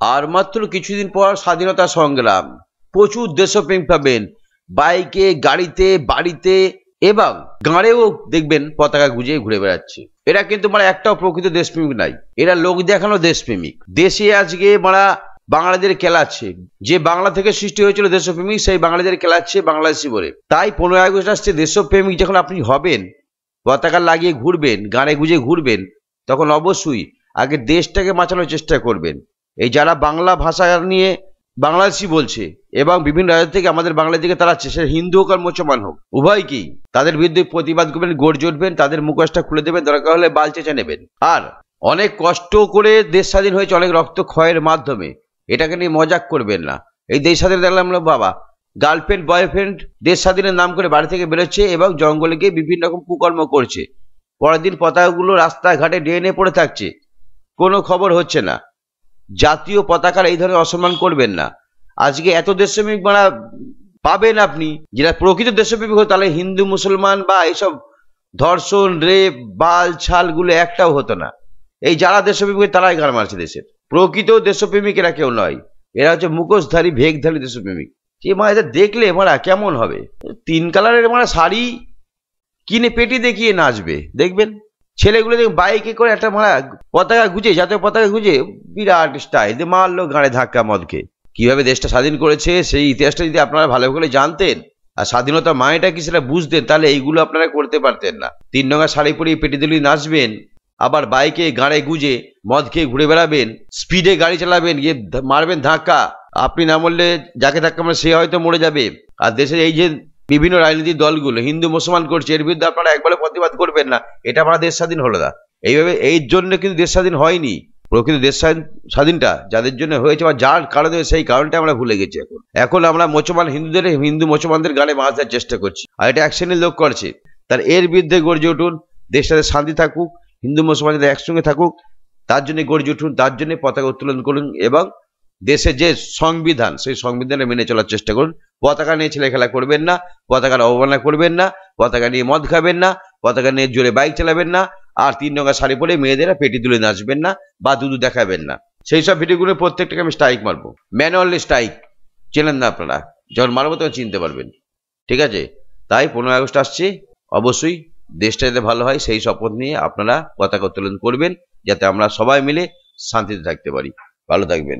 আর মাত্র কিছুদিন পর স্বাধীনতা সংগ্রাম। প্রচুর দেশপ্রেম পাবেন, বাইকে, গাড়িতে, বাড়িতে এবং গাঁড়েও দেখবেন পতাকা গুঁজে ঘুরে বেড়াচ্ছে। এরা কিন্তু মানে একটাও প্রকৃত দেশপ্রেমিক নাই, এরা লোক দেখানো দেশপ্রেমিক। দেশে আজকে মারা বাঙালিদের খেলাচ্ছে, যে বাংলা থেকে সৃষ্টি হয়েছিল দেশপ্রেমিক, সেই বাঙালিদের খেলাচ্ছে বাংলাদেশি বলে। তাই 15ই আগস্ট আসছে, দেশপ্রেমিক যখন আপনি হবেন, পতাকা লাগিয়ে ঘুরবেন, গানে গুঁজে ঘুরবেন, তখন অবশ্যই আগে দেশটাকে বাঁচানোর চেষ্টা করবেন। এই যারা বাংলা ভাষা নিয়ে বাংলাদেশি বলছে এবং বিভিন্ন রাজ্য থেকে আমাদের বাংলা দিকে তাড়াচ্ছে, সে হিন্দু হোক আর মুসলমান হোক, উভয়কেই তাদের বিরুদ্ধে প্রতিবাদ করবেন, গর্জে উঠবেন, তাদের মুখোশটা খুলে দেবেন, দরকার হলে বাল চেঁচে নেবেন। আর অনেক কষ্ট করে দেশ স্বাধীন হয়েছে, অনেক রক্ত ক্ষয়ের মাধ্যমে, এটাকে নিয়ে মজাক করবেন না। এই দেশ স্বাধীন দেখলাম বাবা, গার্লফ্রেন্ড বয়ফ্রেন্ড দেশ স্বাধীনের নাম করে বাড়ি থেকে বেরোচ্ছে এবং জঙ্গলে গিয়ে বিভিন্ন রকম কুকর্ম করছে। পরের দিন পতাকাগুলো রাস্তাঘাটে ড্রেনে পড়ে থাকছে, কোনো খবর হচ্ছে না। জাতীয় পতাকার এই ধরনের অসম্মান করবেন না। আজকে এত দেশপ্রেমিক মানে পাবেন আপনি, যারা প্রকৃত দেশপ্রেমিক হতো, তাহলে হিন্দু মুসলমান বা এইসব ধর্ষণ, রেপ, বাল ছালগুলো একটাও হতো না। এই যারা দেশপ্রেমিক তারাই গান মারছে দেশের। প্রকৃত দেশপ্রেমিক এরা কেউ নয়, এরা হচ্ছে মুখোশধারী, ভেকধারী দেশপ্রেমিক। যে মানে এদের দেখলে মারা কেমন হবে, 3 কালারের মানে শাড়ি কিনে পেটি দেখিয়ে নাচবে, দেখবেন ছেলেগুলো দেখবেন বাইকে করে একটা মারা পতাকা গুঁজে, জাতীয় পতাকা গুঁজে বিরাট স্টাইল দিয়ে মারলো গাড়ে ধাক্কা মদকে। কিভাবে দেশটা স্বাধীন করেছে সেই ইতিহাসটা যদি আপনারা ভালো করে জানতেন আর স্বাধীনতার মানেটা কি সেটা বুঝতেন, তাহলে এইগুলো আপনারা করতে পারতেন না। 3 রঙা শাড়ি পরিয়ে পেটি দিলি নাচবেন, আবার বাইকে গাড়ে গুঁজে মদ খেয়ে ঘুরে বেড়াবেন, স্পিডে গাড়ি চালাবেন, গিয়ে মারবেন ধাক্কা। আপনি না মরলে যাকে ধাক্কা মারে সে হয়তো মরে যাবে। আর দেশের এই যে বিভিন্ন রাজনৈতিক দলগুলো হিন্দু মুসলমান করছে, এর বিরুদ্ধে আপনারা একবারে প্রতিবাদ করবেন না, এটা আমরা দেশ স্বাধীন হলো না। এইভাবে এই জন্য কিন্তু দেশ স্বাধীন হয়নি। প্রকৃত দেশ স্বাধীনটা যাদের জন্য হয়েছে বা যার কারণে, সেই কারণটা আমরা ভুলে গেছি। এখন আমরা মুসলমান হিন্দুদের, হিন্দু মুসলমানদের গানে বাঁচার চেষ্টা করছি, আর এটা এক শ্রেণীর লোক করছে। তার এর বিরুদ্ধে গর্জে উঠুন, দেশটাতে শান্তি থাকুক, হিন্দু মুসলমানদের একসঙ্গে থাকুক, তার জন্য গর্জে উঠুন, তার জন্য পতাকা উত্তোলন করুন এবং দেশের যে সংবিধান, সেই সংবিধানে মেনে চলার চেষ্টা করুন। পতাকা নিয়ে ছেলে খেলা করবেন না, পতাকার অবমাননা করবেন না, পতাকা নিয়ে মদ খাবেন না, পতাকা নিয়ে জোরে বাইক চালাবেন না, আর 3 রঙা শাড়ি পরে মেয়েদেরা পেটি তুলে নাচবেন না বা দুধু দেখাবেন না। সেই সব ভিডিওগুলো প্রত্যেকটাকে আমি স্ট্রাইক মারবো, ম্যানুয়ালি স্ট্রাইক। চেনেন না আপনারা, যখন মারবো তখন চিনতে পারবেন, ঠিক আছে? তাই 15ই আগস্ট আসছে, অবশ্যই দেশটা যাতে ভালো হয় সেই শপথ নিয়ে আপনারা পতাকা উত্তোলন করবেন, যাতে আমরা সবাই মিলে শান্তিতে থাকতে পারি। ভালো থাকবেন।